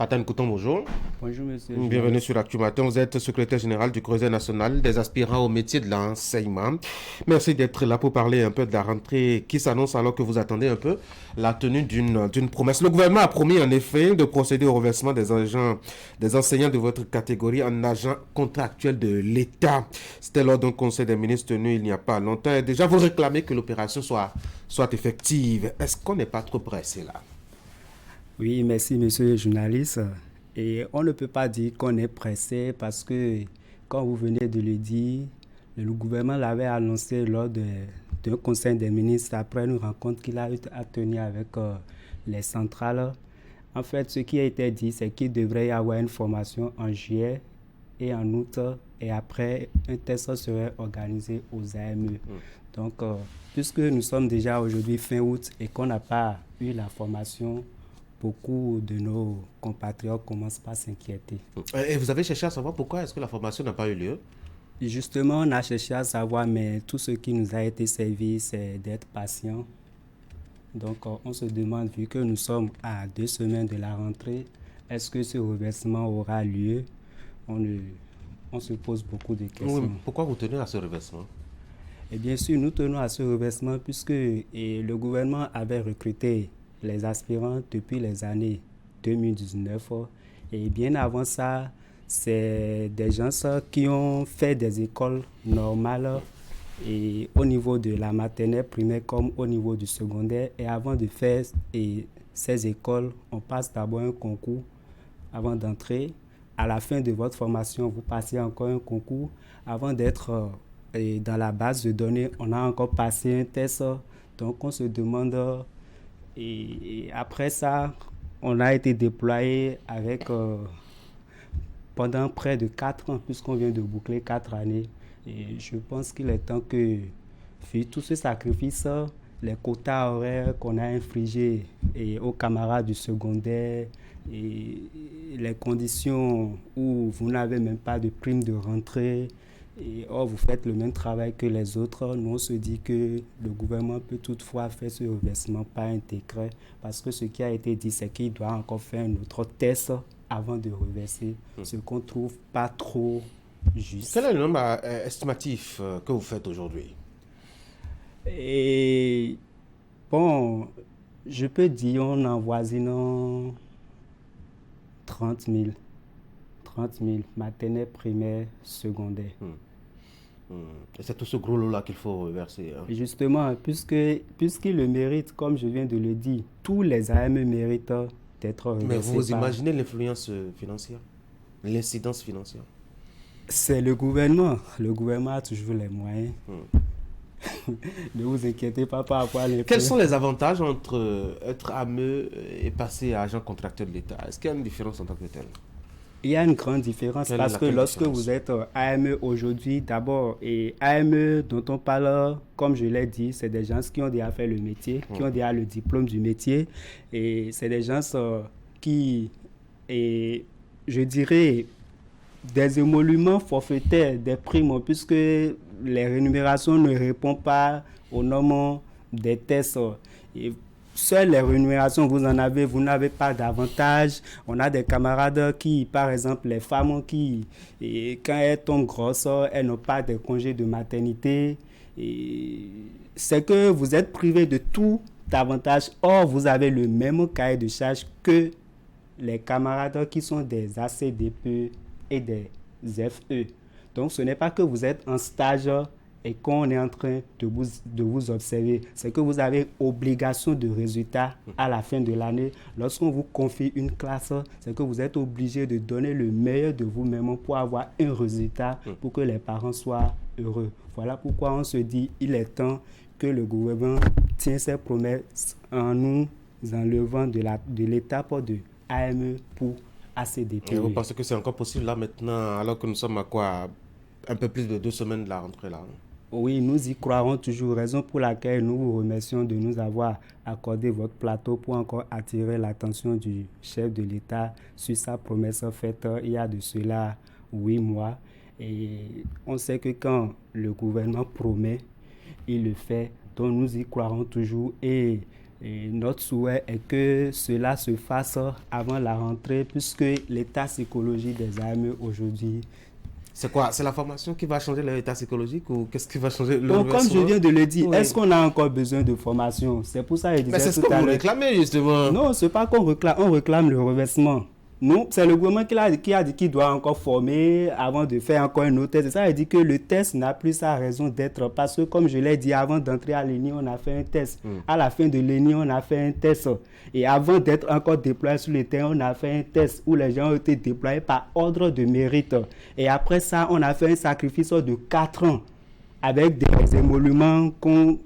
Atan Kouton, bonjour. Bonjour, monsieur le Bienvenue journaliste. sur Actu Matin. Vous êtes secrétaire général du Creuset national des aspirants au métier de l'enseignement. Merci d'être là pour parler un peu de la rentrée qui s'annonce alors que vous attendez un peu la tenue d'une promesse. Le gouvernement a promis en effet de procéder au reversement des enseignants de votre catégorie en agents contractuels de l'État. C'était lors d'un conseil des ministres tenu il n'y a pas longtemps. Et déjà, vous réclamez que l'opération soit effective. Est-ce qu'on n'est pas trop pressé là? Oui, merci, monsieur le journaliste. Et on ne peut pas dire qu'on est pressé parce que, comme vous venez de le dire, le gouvernement l'avait annoncé d'un conseil des ministres après une rencontre qu'il a eu à tenir avec les centrales. En fait, ce qui a été dit, c'est qu'il devrait y avoir une formation en juillet et en août, et après, un test serait organisé aux AME. Donc, puisque nous sommes déjà aujourd'hui fin août et qu'on n'a pas eu la formation, beaucoup de nos compatriotes commencent par s'inquiéter. Et vous avez cherché à savoir pourquoi est-ce que la formation n'a pas eu lieu? Justement, on a cherché à savoir, mais tout ce qui nous a été servi, c'est d'être patient. Donc, on se demande, vu que nous sommes à 2 semaines de la rentrée, est-ce que ce reversement aura lieu? on, ne- on se pose beaucoup de Oui, questions. pourquoi vous tenez à ce reversement? Et bien sûr, nous tenons à ce reversement puisque le gouvernement avait recruté les aspirants depuis les années 2019. Et bien avant ça, c'est des gens qui ont fait des écoles normales et au niveau de la maternelle primaire comme au niveau du secondaire. Et avant de faire ces écoles, on passe d'abord un concours avant d'entrer. À la fin de votre formation, vous passez encore un concours. Avant d'être dans la base de données, on a encore passé un test. Donc on se demande, et après ça, on a été déployé pendant près de 4 ans, puisqu'on vient de boucler 4 années. Et je pense qu'il est temps que, vu tout ce sacrifice, les quotas horaires qu'on a infligés aux camarades du secondaire et les conditions où vous n'avez même pas de prime de rentrée, et or vous faites le même travail que les autres, nous on se dit que le gouvernement peut toutefois faire ce reversement par intégré parce que ce qui a été dit, c'est qu'il doit encore faire un autre test avant de reverser, ce qu'on trouve pas trop Quel juste. est le nombre estimatif que vous faites aujourd'hui? Et bon, je peux dire en avoisinant 30 000. 30 000, maternelle, primaire, secondaire. Et c'est tout ce gros lot-là qu'il faut reverser, hein. Et justement, puisqu'il le mérite, comme je viin de le dire, tous les AME méritent d'être Mais vous reversés vous par... imaginez l'influence financière, l'incidence financière? C'est le gouvernement. Le gouvernement a toujours les moyens. Ne vous inquiétez pas par rapport à Quels l'influence. sont les avantages entre être AME et passer à agent contractuel de l'État? Est-ce qu'il y a une différence en tant que telle? Il y a une grande différence parce que Laquelle lorsque vous différence? êtes AME aujourd'hui, d'abord, et AME dont on parle, comme je l'ai dit, c'est des gens qui ont déjà fait le métier, qui ont déjà le diplôme du métier, et c'est des gens qui, et je dirais, des émoluments forfaitaires, des primes, puisque les rémunérations ne répondent pas aux normes des tests. Et seules les rémunérations, vous n'avez pas d'avantage. On a des camarades qui, par exemple, les femmes qui, quand elles tombent grosses, elles n'ont pas de congés de maternité. Et c'est que vous êtes privé de tout avantage. Or, vous avez le même cahier de charge que les camarades qui sont des ACDP et des FE. Donc ce n'est pas que vous êtes en stage et qu'on est en train de vous observer. C'est que vous avez obligation de résultat à la fin de l'année. Lorsqu'on vous confie une classe, c'est que vous êtes obligé de donner le meilleur de vous-même pour avoir un résultat pour que les parents soient heureux. Voilà pourquoi on se dit il est temps que le gouvernement tienne ses promesses en nous enlevant de l'étape de AME pour Et vous ACDPE. pensez que c'est encore possible là maintenant, alors que nous sommes à quoi? Un peu plus de 2 semaines de la rentrée là, hein? Oui, nous y croirons toujours, raison pour laquelle nous vous remercions de nous avoir accordé votre plateau pour encore attirer l'attention du chef de l'État sur sa promesse faite il y a de cela 8 mois. Et on sait que quand le gouvernement promet, il le fait. Donc nous y croirons toujours et Et notre souhait est que cela se fasse avant la rentrée, puisque l'état psychologique des AME aujourd'hui. C'est quoi? C'est la formation qui va changer leur état psychologique ou qu'est-ce qui va changer le Donc, comme je viens de le dire, oui. Est-ce qu'on a encore besoin de formation? C'est pour ça que je disais Mais c'est ce tout que à vous l'heure. réclamez justement. Non, ce n'est pas qu'on réclame, on réclame le reversement. Nous, c'est le gouvernement qui a dit qu'il doit encore former avant de faire encore un autre test. Et ça veut dire que le test n'a plus sa raison d'être. Parce que, comme je l'ai dit, avant d'entrer à l'ENI, on a fait un test. À la fin de l'ENI, on a fait un test. Et avant d'être encore déployé sur le terrain, on a fait un test où les gens ont été déployés par ordre de mérite. Et après ça, on a fait un sacrifice de 4 ans avec des émoluments qu'on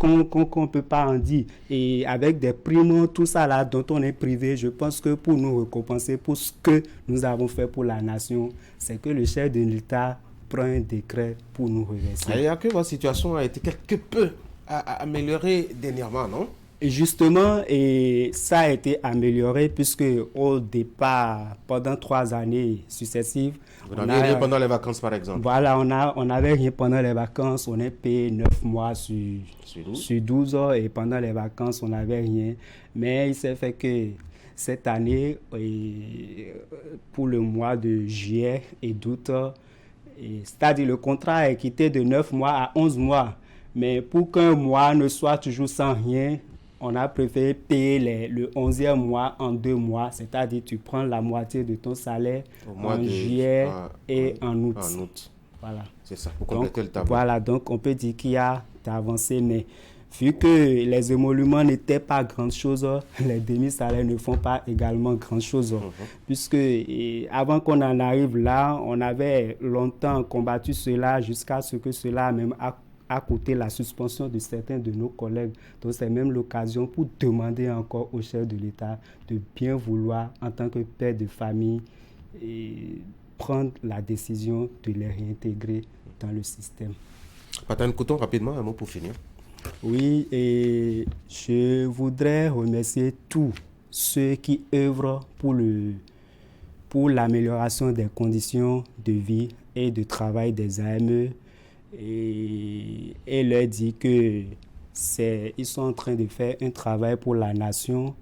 ne peut pas en dire, et avec des primes, tout ça là dont on est privé. Je pense que pour nous récompenser pour ce que nous avons fait pour la nation, c'est que le chef de l'État prend un décret pour nous reverser. Il y a que votre situation a été quelque peu améliorée dernièrement, non? Et justement, et ça a été amélioré puisque au départ, pendant 3 années successives, vous n'avez rien pendant les vacances, par exemple. Voilà, on n'avait rien pendant les vacances. On est payé 9 mois sur 12 heures et pendant les vacances, on n'avait rien. Mais il s'est fait que cette année, pour le mois de juillet et d'août, c'est-à-dire le contrat est quitté de 9 mois à 11 mois. Mais pour qu'un mois ne soit toujours sans rien, on a préféré payer le 11e mois en 2 mois, c'est-à-dire tu prends la moitié de ton salaire en juillet et en août. Voilà. C'est ça, pour compléter le tableau. Voilà, donc on peut dire qu'il y a avancé, mais vu que les émoluments n'étaient pas grand-chose, les demi-salaires ne font pas également grand-chose. Puisque avant qu'on en arrive là, on avait longtemps combattu cela jusqu'à ce que cela même a coûté la suspension de certains de nos collègues. Donc c'est même l'occasion pour demander encore au chef de l'État de bien vouloir, en tant que père de famille, prendre la décision de les réintégrer dans le système. Patane Couton, rapidement, un mot pour finir. Oui, et je voudrais remercier tous ceux qui œuvrent pour l'amélioration des conditions de vie et de travail des AME, et leur dit que ils sont en train de faire un travail pour la nation,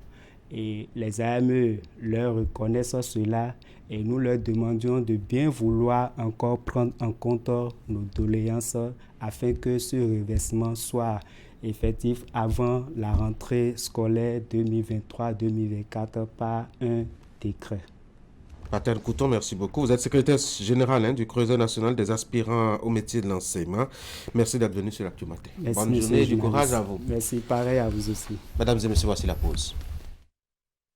et les AME leur reconnaissent cela, et nous leur demandions de bien vouloir encore prendre en compte nos doléances afin que ce reversement soit effectif avant la rentrée scolaire 2023-2024 par un décret. Patane Couton, merci beaucoup. Vous êtes secrétaire général du Creuset national des aspirants au métier de l'enseignement. Merci d'être venu sur l'Actu Matin. Merci, bonne journée et du courage à vous. Merci, pareil à vous aussi. Mesdames et messieurs, voici la pause.